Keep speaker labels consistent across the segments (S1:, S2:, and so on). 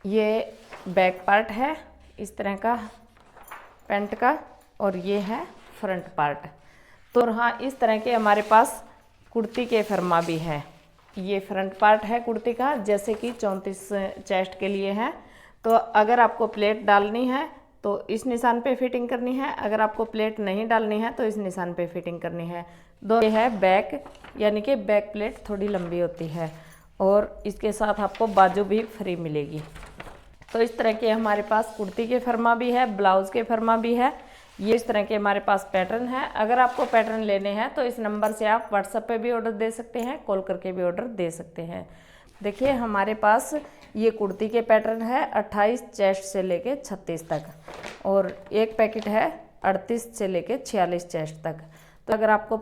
S1: ये back part है इस तरह का पैंट का, और ये है फ्रंट पार्ट। तो हाँ, इस तरह के हमारे पास कुर्ती के फरमा भी है। ये फ्रंट पार्ट है कुर्ती का, जैसे कि 34 चेस्ट के लिए है। तो अगर आपको प्लेट डालनी है तो इस निशान पे फिटिंग करनी है, अगर आपको प्लेट नहीं डालनी है तो इस निशान पे फिटिंग करनी है। दो ये है बैक, यानी कि बैक प्लेट थोड़ी लंबी होती है, और इसके साथ आपको बाजू भी फ्री मिलेगी। तो इस तरह के हमारे पास कुर्ती के फरमा भी है, ब्लाउज़ के फरमा भी है। ये इस तरह के हमारे पास पैटर्न है। अगर आपको पैटर्न लेने हैं तो इस नंबर से आप व्हाट्सएप पे भी ऑर्डर दे सकते हैं, कॉल करके भी ऑर्डर दे सकते हैं। देखिए हमारे पास ये कुर्ती के पैटर्न है 28 चेस्ट से लेके 36 तक, और एक पैकेट है 38 से लेके 46 चेस्ट तक। तो अगर आपको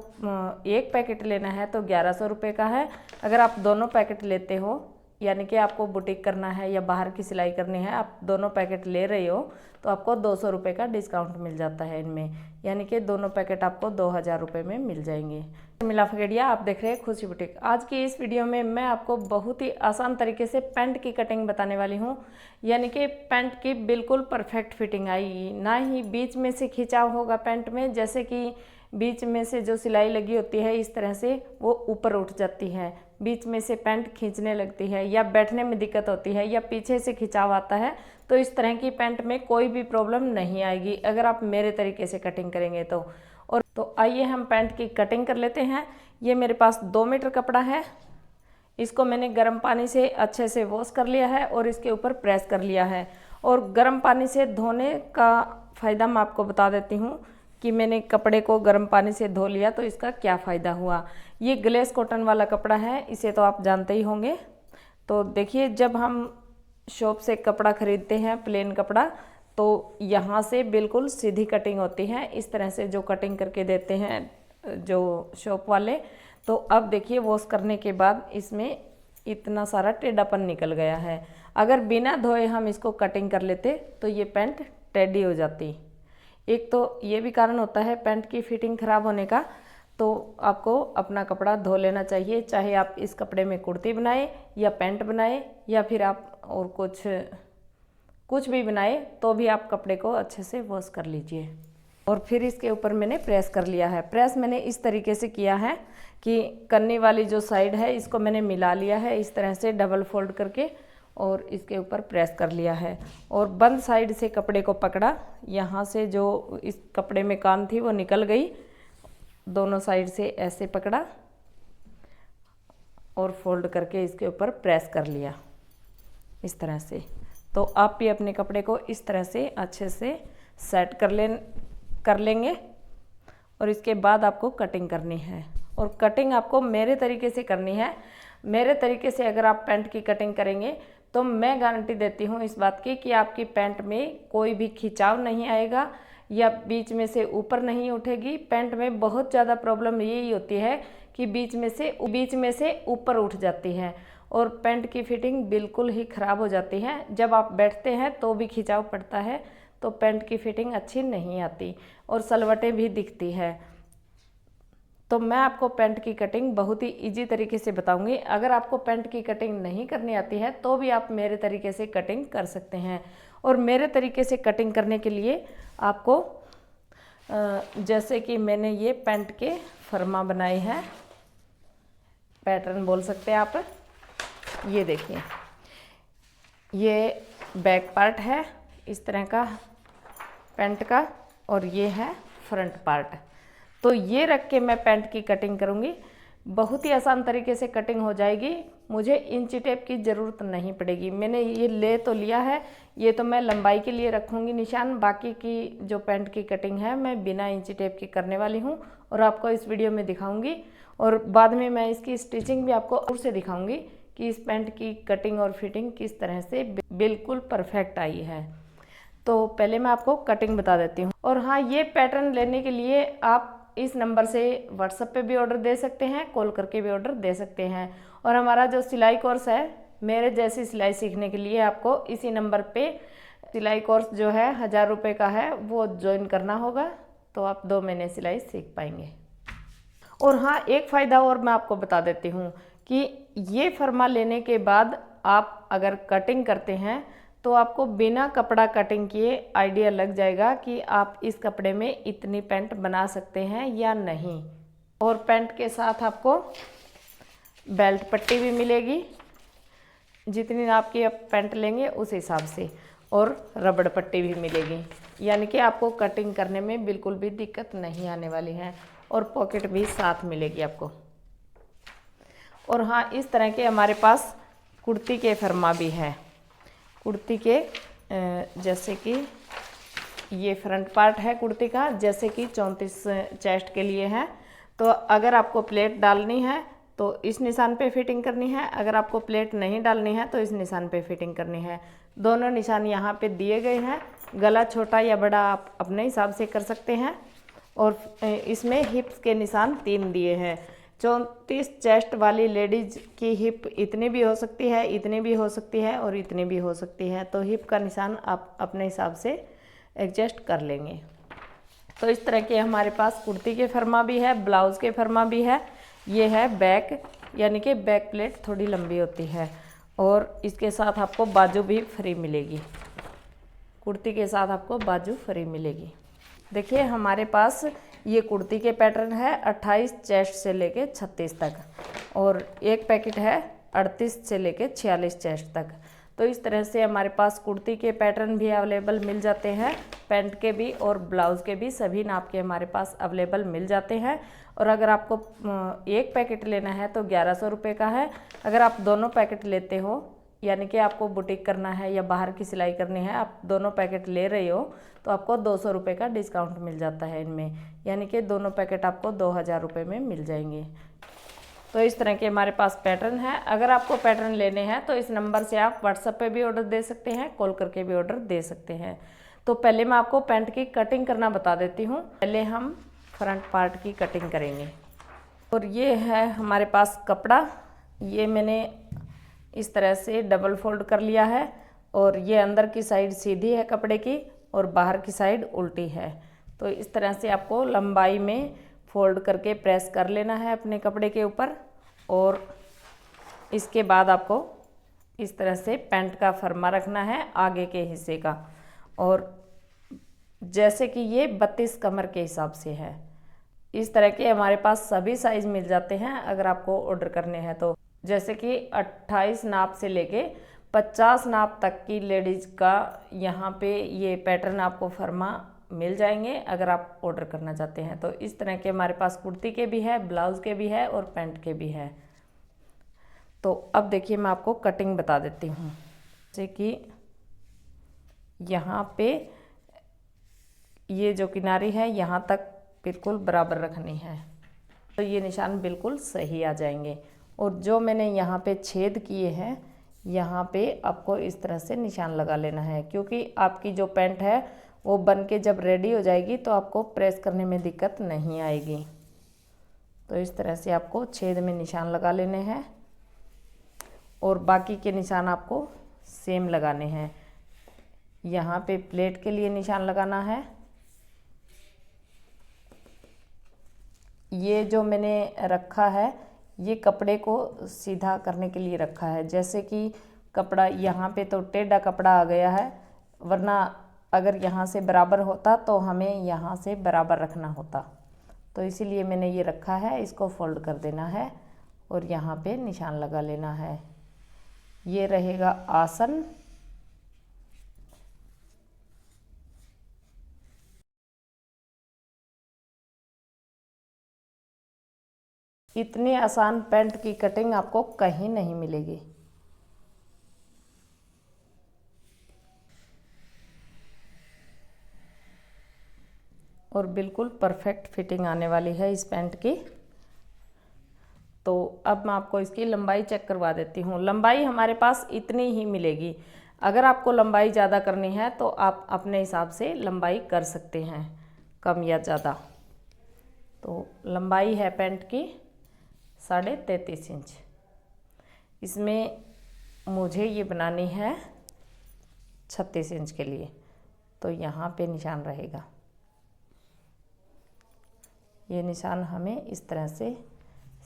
S1: एक पैकेट लेना है तो 1100 रुपये का है। अगर आप दोनों पैकेट लेते हो, यानी कि आपको बुटीक करना है या बाहर की सिलाई करनी है, आप दोनों पैकेट ले रहे हो तो आपको 200 रुपये का डिस्काउंट मिल जाता है इनमें, यानी कि दोनों पैकेट आपको 2000 रुपये में मिल जाएंगे। मिला फगेड़िया, आप देख रहे हैं खुशी बुटीक। आज की इस वीडियो में मैं आपको बहुत ही आसान तरीके से पैंट की कटिंग बताने वाली हूँ, यानी कि पैंट की बिल्कुल परफेक्ट फिटिंग आएगी, ना ही बीच में से खिंचाव होगा पैंट में, जैसे कि बीच में से जो सिलाई लगी होती है इस तरह से वो ऊपर उठ जाती है, बीच में से पैंट खींचने लगती है, या बैठने में दिक्कत होती है, या पीछे से खिंचाव आता है। तो इस तरह की पैंट में कोई भी प्रॉब्लम नहीं आएगी अगर आप मेरे तरीके से कटिंग करेंगे तो। और तो आइए हम पैंट की कटिंग कर लेते हैं। ये मेरे पास 2 मीटर कपड़ा है, इसको मैंने गर्म पानी से अच्छे से वॉश कर लिया है और इसके ऊपर प्रेस कर लिया है। और गर्म पानी से धोने का फ़ायदा मैं आपको बता देती हूँ कि मैंने कपड़े को गर्म पानी से धो लिया तो इसका क्या फ़ायदा हुआ। ये ग्लेस कॉटन वाला कपड़ा है, इसे तो आप जानते ही होंगे। तो देखिए, जब हम शॉप से कपड़ा ख़रीदते हैं प्लेन कपड़ा, तो यहाँ से बिल्कुल सीधी कटिंग होती है, इस तरह से जो कटिंग करके देते हैं जो शॉप वाले। तो अब देखिए, वॉश करने के बाद इसमें इतना सारा टेढ़ापन निकल गया है। अगर बिना धोए हम इसको कटिंग कर लेते तो ये पैंट टेढ़ी हो जाती। एक तो ये भी कारण होता है पैंट की फिटिंग ख़राब होने का। तो आपको अपना कपड़ा धो लेना चाहिए, चाहे आप इस कपड़े में कुर्ती बनाए या पैंट बनाए, या फिर आप और कुछ भी बनाए, तो भी आप कपड़े को अच्छे से वॉश कर लीजिए। और फिर इसके ऊपर मैंने प्रेस कर लिया है। प्रेस मैंने इस तरीके से किया है कि कन्नी वाली जो साइड है इसको मैंने मिला लिया है इस तरह से डबल फोल्ड करके, और इसके ऊपर प्रेस कर लिया है। और बंद साइड से कपड़े को पकड़ा, यहाँ से जो इस कपड़े में कान थी वो निकल गई, दोनों साइड से ऐसे पकड़ा और फोल्ड करके इसके ऊपर प्रेस कर लिया इस तरह से। तो आप भी अपने कपड़े को इस तरह से अच्छे से सेट कर लेंगे, और इसके बाद आपको कटिंग करनी है। और कटिंग आपको मेरे तरीके से करनी है। मेरे तरीके से अगर आप पैंट की कटिंग करेंगे तो मैं गारंटी देती हूँ इस बात की कि आपकी पैंट में कोई भी खिंचाव नहीं आएगा, या बीच में से ऊपर नहीं उठेगी। पैंट में बहुत ज़्यादा प्रॉब्लम यही होती है कि बीच में से ऊपर उठ जाती है, और पैंट की फिटिंग बिल्कुल ही ख़राब हो जाती है। जब आप बैठते हैं तो भी खिंचाव पड़ता है, तो पैंट की फिटिंग अच्छी नहीं आती, और सलवटें भी दिखती है। तो मैं आपको पैंट की कटिंग बहुत ही इजी तरीके से बताऊंगी। अगर आपको पैंट की कटिंग नहीं करनी आती है तो भी आप मेरे तरीके से कटिंग कर सकते हैं। और मेरे तरीके से कटिंग करने के लिए आपको जैसे कि मैंने ये पैंट के फरमा बनाए हैं, पैटर्न बोल सकते हैं आप। ये देखिए, ये बैक पार्ट है इस तरह का पैंट का, और ये है फ्रंट पार्ट। तो ये रख के मैं पैंट की कटिंग करूँगी। बहुत ही आसान तरीके से कटिंग हो जाएगी, मुझे इंची टेप की ज़रूरत नहीं पड़ेगी। मैंने ये ले तो लिया है, ये तो मैं लंबाई के लिए रखूँगी निशान। बाकी की जो पैंट की कटिंग है मैं बिना इंची टेप की करने वाली हूँ, और आपको इस वीडियो में दिखाऊँगी। और बाद में मैं इसकी स्टिचिंग भी आपको और से दिखाऊँगी कि इस पैंट की कटिंग और फिटिंग किस तरह से बिल्कुल परफेक्ट आई है। तो पहले मैं आपको कटिंग बता देती हूँ। और हाँ, ये पैटर्न लेने के लिए आप इस नंबर से व्हाट्सएप पे भी ऑर्डर दे सकते हैं, कॉल करके भी ऑर्डर दे सकते हैं। और हमारा जो सिलाई कोर्स है, मेरे जैसी सिलाई सीखने के लिए आपको इसी नंबर पे सिलाई कोर्स जो है 1000 रुपये का है, वो ज्वाइन करना होगा, तो आप 2 महीने सिलाई सीख पाएंगे। और हाँ, एक फ़ायदा और मैं आपको बता देती हूँ कि ये फरमा लेने के बाद आप अगर कटिंग करते हैं तो आपको बिना कपड़ा कटिंग किए आइडिया लग जाएगा कि आप इस कपड़े में इतनी पैंट बना सकते हैं या नहीं। और पैंट के साथ आपको बेल्ट पट्टी भी मिलेगी, जितनी नाप की आप पैंट लेंगे उस हिसाब से, और रबड़ पट्टी भी मिलेगी, यानी कि आपको कटिंग करने में बिल्कुल भी दिक्कत नहीं आने वाली है। और पॉकेट भी साथ मिलेगी आपको। और हाँ, इस तरह के हमारे पास कुर्ती के फरमा भी है। कुर्ती के जैसे कि ये फ्रंट पार्ट है कुर्ती का, जैसे कि 34 चेस्ट के लिए है। तो अगर आपको प्लेट डालनी है तो इस निशान पे फिटिंग करनी है, अगर आपको प्लेट नहीं डालनी है तो इस निशान पे फिटिंग करनी है। दोनों निशान यहाँ पे दिए गए हैं। गला छोटा या बड़ा आप अपने हिसाब से कर सकते हैं। और इसमें हिप्स के निशान 3 दिए हैं। 34 चेस्ट वाली लेडीज की हिप इतनी भी हो सकती है, इतनी भी हो सकती है और इतनी भी हो सकती है। तो हिप का निशान आप अपने हिसाब से एडजस्ट कर लेंगे। तो इस तरह के हमारे पास कुर्ती के फरमा भी है, ब्लाउज़ के फरमा भी है। ये है बैक, यानी कि बैक प्लेट थोड़ी लंबी होती है। और इसके साथ आपको बाजू भी फ्री मिलेगी। कुर्ती के साथ आपको बाजू फ्री मिलेगी। देखिए हमारे पास ये कुर्ती के पैटर्न है 28 चेस्ट से लेके 36 तक, और एक पैकेट है 38 से लेके 46 चेस्ट तक। तो इस तरह से हमारे पास कुर्ती के पैटर्न भी अवेलेबल मिल जाते हैं, पैंट के भी और ब्लाउज़ के भी, सभी नाप के हमारे पास अवेलेबल मिल जाते हैं। और अगर आपको एक पैकेट लेना है तो 1100 रुपये का है। अगर आप दोनों पैकेट लेते हो, यानी कि आपको बुटीक करना है या बाहर की सिलाई करनी है, आप दोनों पैकेट ले रहे हो तो आपको 200 रुपये का डिस्काउंट मिल जाता है इनमें, यानी कि दोनों पैकेट आपको 2000 रुपये में मिल जाएंगे। तो इस तरह के हमारे पास पैटर्न है। अगर आपको पैटर्न लेने हैं तो इस नंबर से आप व्हाट्सएप पे भी ऑर्डर दे सकते हैं, कॉल करके भी ऑर्डर दे सकते हैं। तो पहले मैं आपको पैंट की कटिंग करना बता देती हूँ। पहले हम फ्रंट पार्ट की कटिंग करेंगे। और ये है हमारे पास कपड़ा, ये मैंने इस तरह से डबल फोल्ड कर लिया है। और ये अंदर की साइड सीधी है कपड़े की और बाहर की साइड उल्टी है। तो इस तरह से आपको लंबाई में फोल्ड करके प्रेस कर लेना है अपने कपड़े के ऊपर। और इसके बाद आपको इस तरह से पैंट का फरमा रखना है आगे के हिस्से का। और जैसे कि ये 32 कमर के हिसाब से है। इस तरह के हमारे पास सभी साइज़ मिल जाते हैं अगर आपको ऑर्डर करने हैं तो। जैसे कि 28 नाप से लेके 50 नाप तक की लेडीज का यहाँ पे ये पैटर्न आपको फरमा मिल जाएंगे अगर आप ऑर्डर करना चाहते हैं तो। इस तरह के हमारे पास कुर्ती के भी है, ब्लाउज़ के भी है और पैंट के भी है। तो अब देखिए मैं आपको कटिंग बता देती हूँ। जैसे कि यहाँ पे ये जो किनारी है यहाँ तक बिल्कुल बराबर रखनी है, तो ये निशान बिल्कुल सही आ जाएंगे। और जो मैंने यहाँ पे छेद किए हैं यहाँ पे आपको इस तरह से निशान लगा लेना है, क्योंकि आपकी जो पैंट है वो बन के जब रेडी हो जाएगी तो आपको प्रेस करने में दिक्कत नहीं आएगी। तो इस तरह से आपको छेद में निशान लगा लेने हैं और बाकी के निशान आपको सेम लगाने हैं। यहाँ पे प्लेट के लिए निशान लगाना है। ये जो मैंने रखा है ये कपड़े को सीधा करने के लिए रखा है। जैसे कि कपड़ा यहाँ पे तो टेढ़ा कपड़ा आ गया है, वरना अगर यहाँ से बराबर होता तो हमें यहाँ से बराबर रखना होता। तो इसीलिए मैंने ये रखा है। इसको फोल्ड कर देना है और यहाँ पे निशान लगा लेना है। ये रहेगा आसन। इतनी आसान पैंट की कटिंग आपको कहीं नहीं मिलेगी। और बिल्कुल परफेक्ट फिटिंग आने वाली है इस पैंट की। तो अब मैं आपको इसकी लंबाई चेक करवा देती हूँ। लंबाई हमारे पास इतनी ही मिलेगी। अगर आपको लंबाई ज़्यादा करनी है तो आप अपने हिसाब से लंबाई कर सकते हैं, कम या ज़्यादा। तो लंबाई है पैंट की 33.5 इंच। इसमें मुझे ये बनानी है 36 इंच के लिए, तो यहाँ पे निशान रहेगा। ये निशान हमें इस तरह से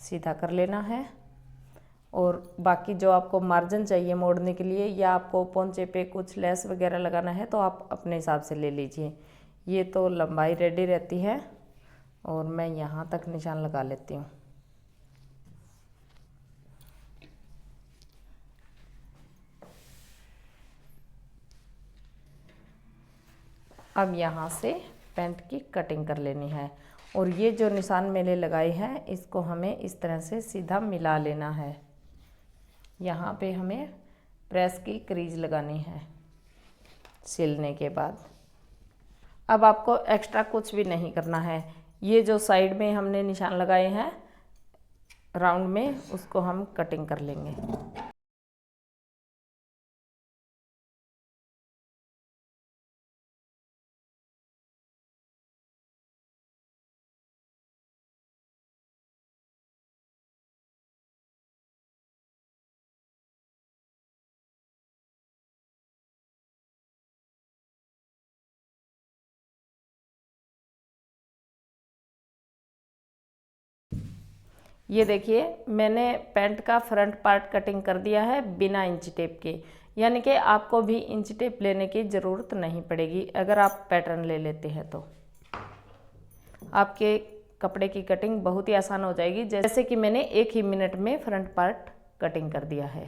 S1: सीधा कर लेना है और बाकी जो आपको मार्जिन चाहिए मोड़ने के लिए या आपको पोंचे पे कुछ लेस वगैरह लगाना है तो आप अपने हिसाब से ले लीजिए। ये तो लंबाई रेडी रहती है और मैं यहाँ तक निशान लगा लेती हूँ। अब यहाँ से पैंट की कटिंग कर लेनी है और ये जो निशान मैंने लगाई है इसको हमें इस तरह से सीधा मिला लेना है। यहाँ पे हमें प्रेस की क्रीज लगानी है सिलने के बाद। अब आपको एक्स्ट्रा कुछ भी नहीं करना है। ये जो साइड में हमने निशान लगाए हैं राउंड में, उसको हम कटिंग कर लेंगे। ये देखिए मैंने पैंट का फ्रंट पार्ट कटिंग कर दिया है बिना इंच टेप के, यानी कि आपको भी इंच टेप लेने की ज़रूरत नहीं पड़ेगी। अगर आप पैटर्न ले लेते हैं तो आपके कपड़े की कटिंग बहुत ही आसान हो जाएगी। जैसे कि मैंने 1 ही मिनट में फ्रंट पार्ट कटिंग कर दिया है,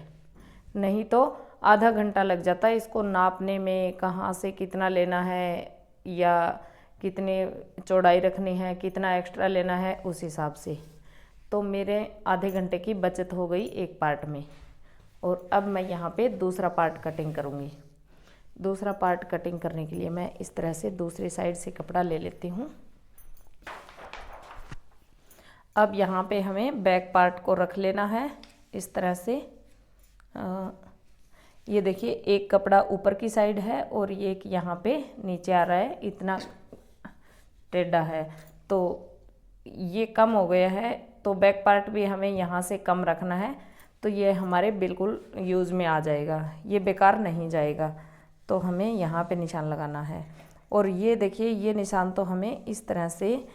S1: नहीं तो आधा घंटा लग जाता है इसको नापने में, कहाँ से कितना लेना है या कितनी चौड़ाई रखनी है, कितना एक्स्ट्रा लेना है उस हिसाब से। तो मेरे आधे घंटे की बचत हो गई एक पार्ट में। और अब मैं यहाँ पे दूसरा पार्ट कटिंग करूँगी। दूसरा पार्ट कटिंग करने के लिए मैं इस तरह से दूसरी साइड से कपड़ा ले लेती हूँ। अब यहाँ पे हमें बैक पार्ट को रख लेना है इस तरह से। ये देखिए एक कपड़ा ऊपर की साइड है और ये एक यहाँ पे नीचे आ रहा है, इतना टेढ़ा है तो ये कम हो गया है। तो बैक पार्ट भी हमें यहाँ से कम रखना है तो ये हमारे बिल्कुल यूज़ में आ जाएगा, ये बेकार नहीं जाएगा। तो हमें यहाँ पे निशान लगाना है और ये देखिए ये निशान तो हमें इस तरह से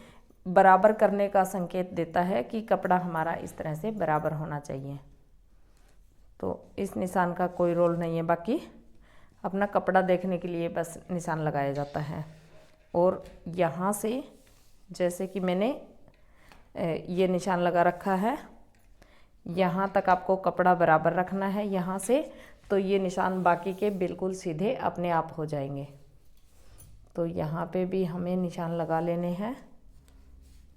S1: बराबर करने का संकेत देता है कि कपड़ा हमारा इस तरह से बराबर होना चाहिए। तो इस निशान का कोई रोल नहीं है, बाकी अपना कपड़ा देखने के लिए बस निशान लगाया जाता है। और यहाँ से जैसे कि मैंने ये निशान लगा रखा है, यहाँ तक आपको कपड़ा बराबर रखना है यहाँ से, तो ये निशान बाकी के बिल्कुल सीधे अपने आप हो जाएंगे। तो यहाँ पे भी हमें निशान लगा लेने हैं।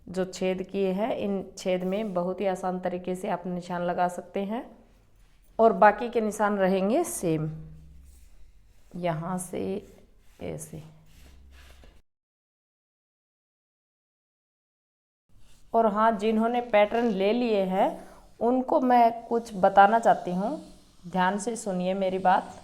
S1: जो छेद किए हैं इन छेद में बहुत ही आसान तरीके से आप निशान लगा सकते हैं और बाकी के निशान रहेंगे सेम, यहाँ से ऐसे। और हाँ, जिन्होंने पैटर्न ले लिए हैं उनको मैं कुछ बताना चाहती हूँ, ध्यान से सुनिए मेरी बात।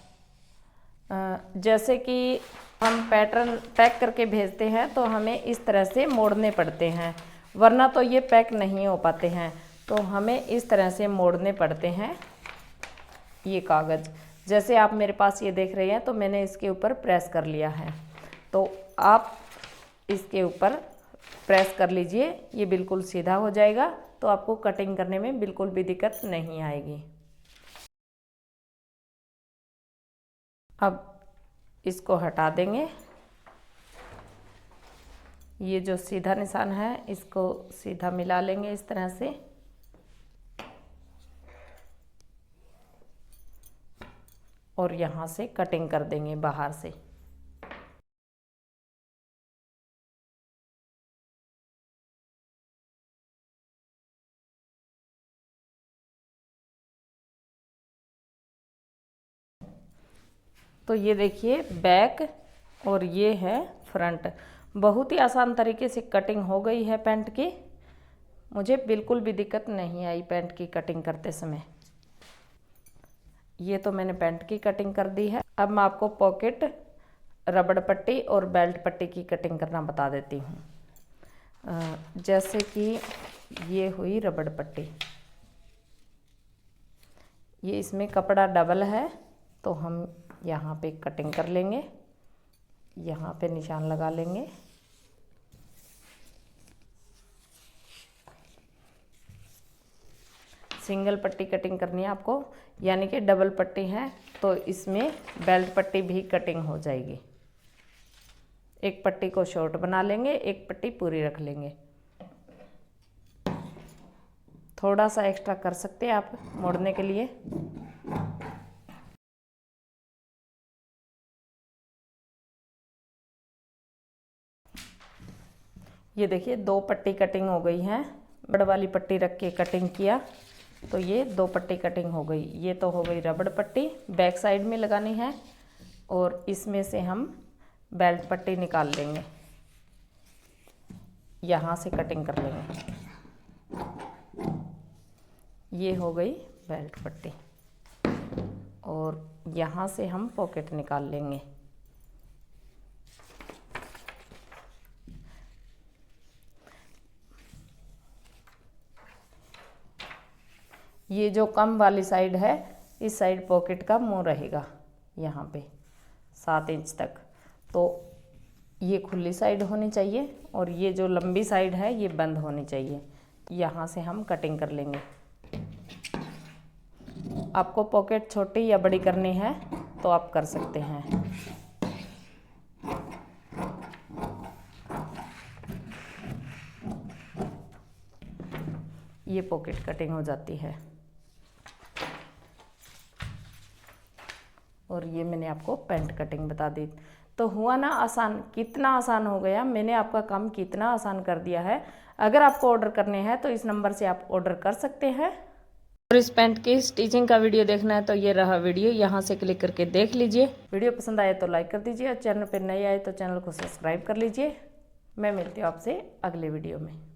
S1: जैसे कि हम पैटर्न पैक करके भेजते हैं तो हमें इस तरह से मोड़ने पड़ते हैं, वरना तो ये पैक नहीं हो पाते हैं। तो हमें इस तरह से मोड़ने पड़ते हैं ये कागज़। जैसे आप मेरे पास ये देख रहे हैं तो मैंने इसके ऊपर प्रेस कर लिया है, तो आप इसके ऊपर प्रेस कर लीजिए, ये बिल्कुल सीधा हो जाएगा। तो आपको कटिंग करने में बिल्कुल भी दिक्कत नहीं आएगी। अब इसको हटा देंगे। ये जो सीधा निशान है इसको सीधा मिला लेंगे इस तरह से। और यहाँ से कटिंग कर देंगे बाहर से। तो ये देखिए बैक और ये है फ्रंट। बहुत ही आसान तरीके से कटिंग हो गई है पैंट की। मुझे बिल्कुल भी दिक्कत नहीं आई पैंट की कटिंग करते समय। ये तो मैंने पैंट की कटिंग कर दी है। अब मैं आपको पॉकेट, रबड़ पट्टी और बेल्ट पट्टी की कटिंग करना बता देती हूँ। जैसे कि ये हुई रबड़ पट्टी, ये इसमें कपड़ा डबल है तो हम यहाँ पे कटिंग कर लेंगे, यहाँ पे निशान लगा लेंगे। सिंगल पट्टी कटिंग करनी है आपको, यानी कि डबल पट्टी है तो इसमें बेल्ट पट्टी भी कटिंग हो जाएगी। एक पट्टी को शॉर्ट बना लेंगे, एक पट्टी पूरी रख लेंगे। थोड़ा सा एक्स्ट्रा कर सकते हैं आप मोड़ने के लिए। ये देखिए 2 पट्टी कटिंग हो गई है। बड़ वाली पट्टी रख के कटिंग किया तो ये 2 पट्टी कटिंग हो गई। ये तो हो गई रबड़ पट्टी, बैक साइड में लगानी है और इसमें से हम बेल्ट पट्टी निकाल लेंगे, यहाँ से कटिंग कर लेंगे। ये हो गई बेल्ट पट्टी और यहाँ से हम पॉकेट निकाल लेंगे। ये जो कम वाली साइड है, इस साइड पॉकेट का मुंह रहेगा यहाँ पे 7 इंच तक, तो ये खुली साइड होनी चाहिए और ये जो लंबी साइड है ये बंद होनी चाहिए। यहाँ से हम कटिंग कर लेंगे। आपको पॉकेट छोटी या बड़ी करनी है तो आप कर सकते हैं। ये पॉकेट कटिंग हो जाती है और ये मैंने आपको पैंट कटिंग बता दी। तो हुआ ना आसान, कितना आसान हो गया, मैंने आपका काम कितना आसान कर दिया है। अगर आपको ऑर्डर करने हैं तो इस नंबर से आप ऑर्डर कर सकते हैं। और इस पैंट की स्टिचिंग का वीडियो देखना है तो ये रहा वीडियो, यहाँ से क्लिक करके देख लीजिए। वीडियो पसंद आए तो लाइक कर दीजिए और चैनल पर नए आए तो चैनल को सब्सक्राइब कर लीजिए। मैं मिलती हूँ आपसे अगले वीडियो में।